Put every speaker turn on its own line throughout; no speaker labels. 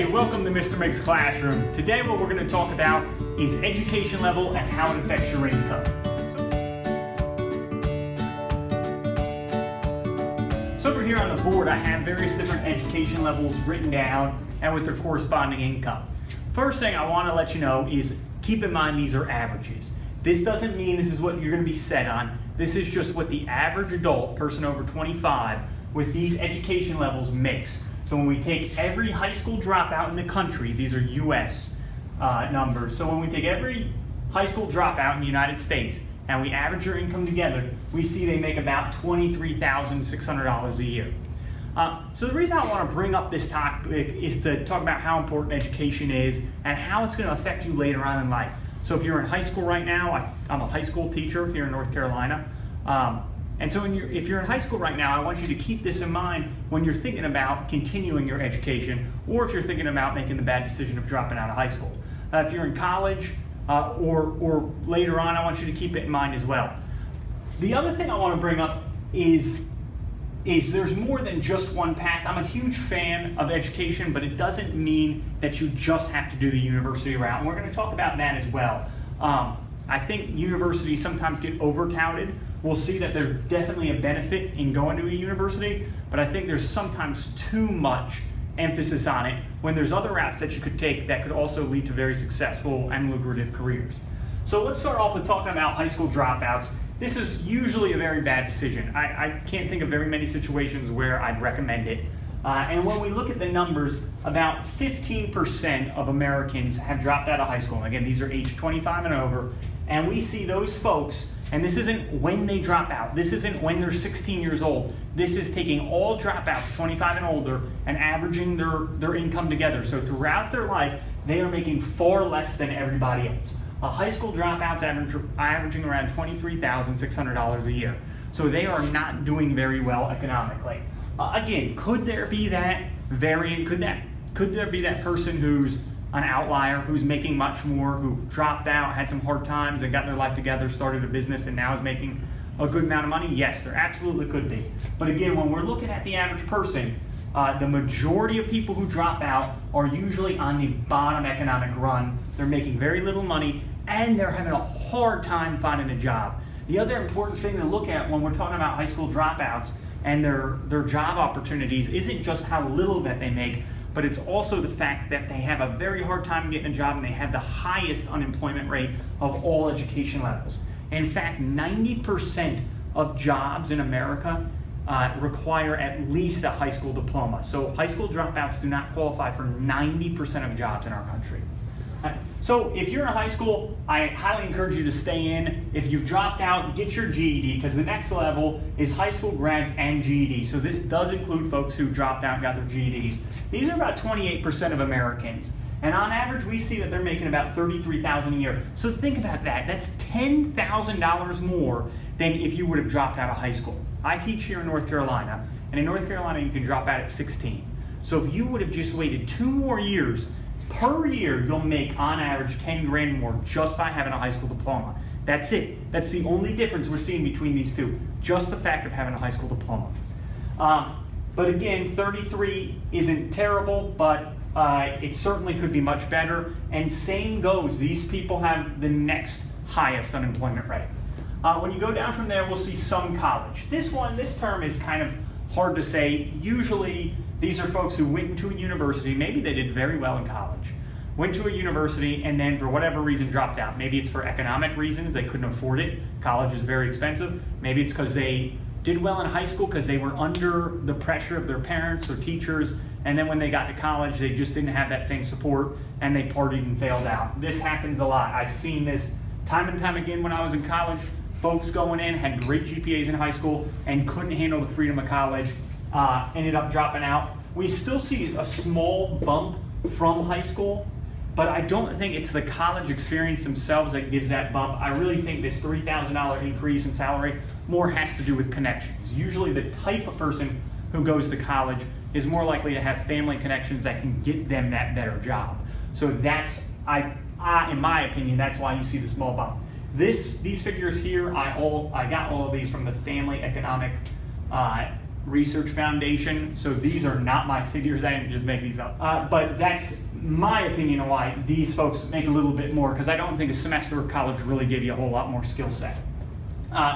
Hey, welcome to Mr. Mig's Classroom. Today what we're going to talk about is education level and how it affects your income. So over here on the board I have various different education levels written down and with their corresponding income. First thing I want to let you know is keep in mind these are averages. This doesn't mean this is what you're going to be set on. This is just what the average adult, person over 25, with these education levels makes. So when we take every high school dropout in the country, these are US numbers, so when we take every high school dropout in the United States and we average their income together, we see they make about $23,600 a year. So the reason I want to bring up this topic is to talk about how important education is and how it's going to affect you later on in life. So if you're in high school right now, I'm a high school teacher here in North Carolina. And so if you're in high school right now, I want you to keep this in mind when you're thinking about continuing your education or if you're thinking about making the bad decision of dropping out of high school. If you're in college or later on, I want you to keep it in mind as well. The other thing I want to bring up is there's more than just one path. I'm a huge fan of education, but it doesn't mean that you just have to do the university route. And we're going to talk about that as well. I think universities sometimes get over-touted. We'll see that there's definitely a benefit in going to a university, but I think there's sometimes too much emphasis on it when there's other routes that you could take that could also lead to very successful and lucrative careers. So let's start off with talking about high school dropouts. This is usually a very bad decision. I can't think of very many situations where I'd recommend it. And when we look at the numbers, about 15% of Americans have dropped out of high school. Again, these are age 25 and over. And we see those folks, and this isn't when they drop out. This isn't when they're 16 years old. This is taking all dropouts, 25 and older, and averaging their income together. So throughout their life, they are making far less than everybody else. High school dropouts averaging around $23,600 a year. So they are not doing very well economically. Again, could there be that variant? Could there be that person who's an outlier, who's making much more, who dropped out, had some hard times, and got their life together, started a business, and now is making a good amount of money? Yes, there absolutely could be. But again, when we're looking at the average person, the majority of people who drop out are usually on the bottom economic run. They're making very little money, and they're having a hard time finding a job. The other important thing to look at when we're talking about high school dropouts and their job opportunities isn't just how little that they make, but it's also the fact that they have a very hard time getting a job and they have the highest unemployment rate of all education levels. In fact, 90% of jobs in America require at least a high school diploma. So high school dropouts do not qualify for 90% of jobs in our country. So if you're in high school, I highly encourage you to stay in. If you've dropped out, get your GED, because the next level is high school grads and GED. So this does include folks who dropped out and got their GEDs. These are about 28% of Americans. And on average, we see that they're making about $33,000 a year. So think about that. That's $10,000 more than if you would have dropped out of high school. I teach here in North Carolina, and in North Carolina, you can drop out at 16. So if you would have just waited 2 more years, per year, you'll make on average 10 grand more just by having a high school diploma. That's it. That's the only difference we're seeing between these two. Just the fact of having a high school diploma. But again, 33 isn't terrible, but it certainly could be much better. And same goes, these people have the next highest unemployment rate. When you go down from there, we'll see some college. This term is kind of hard to say. Usually, these are folks who went into a university, maybe they did very well in college, went to a university and then for whatever reason dropped out. Maybe it's for economic reasons, they couldn't afford it, college is very expensive. Maybe it's because they did well in high school because they were under the pressure of their parents or teachers, and then when they got to college, they just didn't have that same support and they partied and failed out. This happens a lot. I've seen this time and time again when I was in college. Folks going in, had great GPAs in high school and couldn't handle the freedom of college, ended up dropping out. We still see a small bump from high school, but I don't think it's the college experience themselves that gives that bump. I really think this $3,000 increase in salary more has to do with connections. Usually the type of person who goes to college is more likely to have family connections that can get them that better job. So that's, in my opinion, that's why you see the small bump. These figures here, I got all of these from the Family Economic Research Foundation. So these are not my figures, I didn't just make these up. But that's my opinion on why these folks make a little bit more, because I don't think a semester of college really gave you a whole lot more skill set.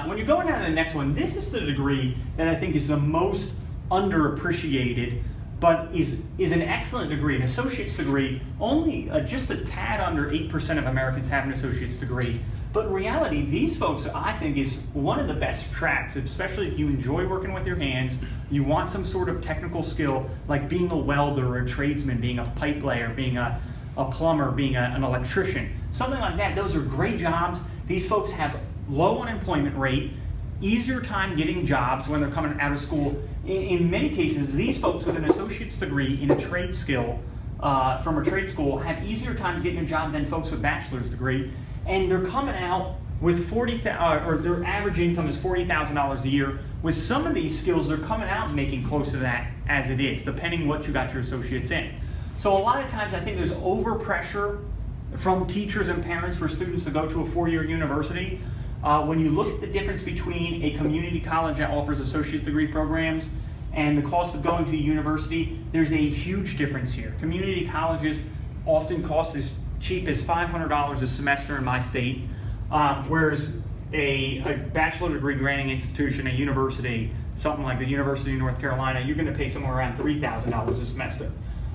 When you're going down to the next one, this is the degree that I think is the most underappreciated, but is an excellent degree, an associate's degree. Only just a tad under 8% of Americans have an associate's degree. But in reality, these folks, I think, is one of the best tracks, especially if you enjoy working with your hands, you want some sort of technical skill, like being a welder or a tradesman, being a pipe layer, being a plumber, being an electrician, something like that. Those are great jobs. These folks have low unemployment rate, easier time getting jobs when they're coming out of school. In many cases, these folks with an associate's degree in a trade skill from a trade school have easier times getting a job than folks with bachelor's degree, and they're coming out with their average income is $40,000 a year. With some of these skills, they're coming out and making close to that as it is, depending what you got your associates in. So a lot of times, I think there's overpressure from teachers and parents for students to go to a four-year university. When you look at the difference between a community college that offers associate's degree programs and the cost of going to a university, there's a huge difference here. Community colleges often cost as cheap as $500 a semester in my state, whereas a bachelor degree granting institution, a university, something like the University of North Carolina, you're going to pay somewhere around $3,000 a semester.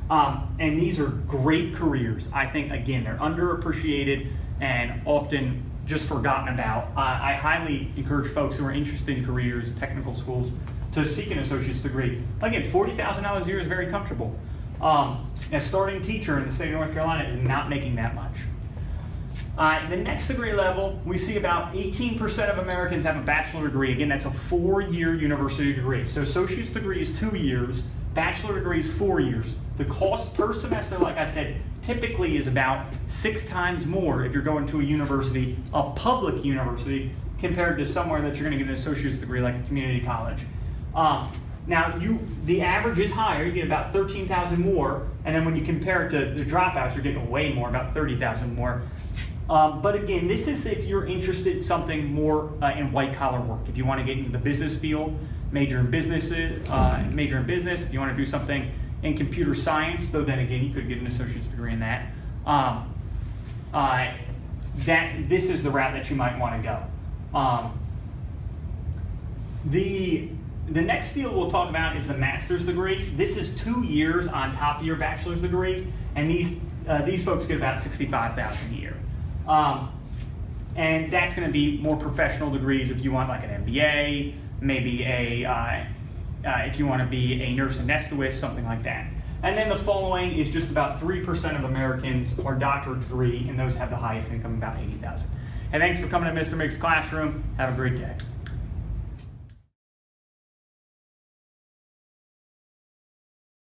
And these are great careers. I think, again, they're underappreciated and often just forgotten about. I highly encourage folks who are interested in careers, technical schools, to seek an associate's degree. Again, $40,000 a year is very comfortable. A starting teacher in the state of North Carolina is not making that much. The next degree level, we see about 18% of Americans have a bachelor degree. Again, that's a 4-year university degree. So associate's degree is 2 years, bachelor degree is 4 years. The cost per semester, like I said, typically is about 6 times more if you're going to a university, a public university, compared to somewhere that you're going to get an associate's degree like a community college. Now, the average is higher. You get about 13,000 more, and then when you compare it to the dropouts, you're getting way more, about 30,000 more. But again, this is if you're interested in something more in white-collar work. If you want to get into the business field, major in business. If you want to do something in computer science, though then again, you could get an associate's degree in that. This is the route that you might want to go. The next field we'll talk about is the master's degree. This is 2 years on top of your bachelor's degree, and these folks get about $65,000 a year. And that's going to be more professional degrees if you want like an MBA, maybe if you want to be a nurse anesthetist, something like that. And then the following is just about 3% of Americans are doctorate degree, and those have the highest income, about $80,000. And thanks for coming to Mr. Miggs' classroom. Have a great day.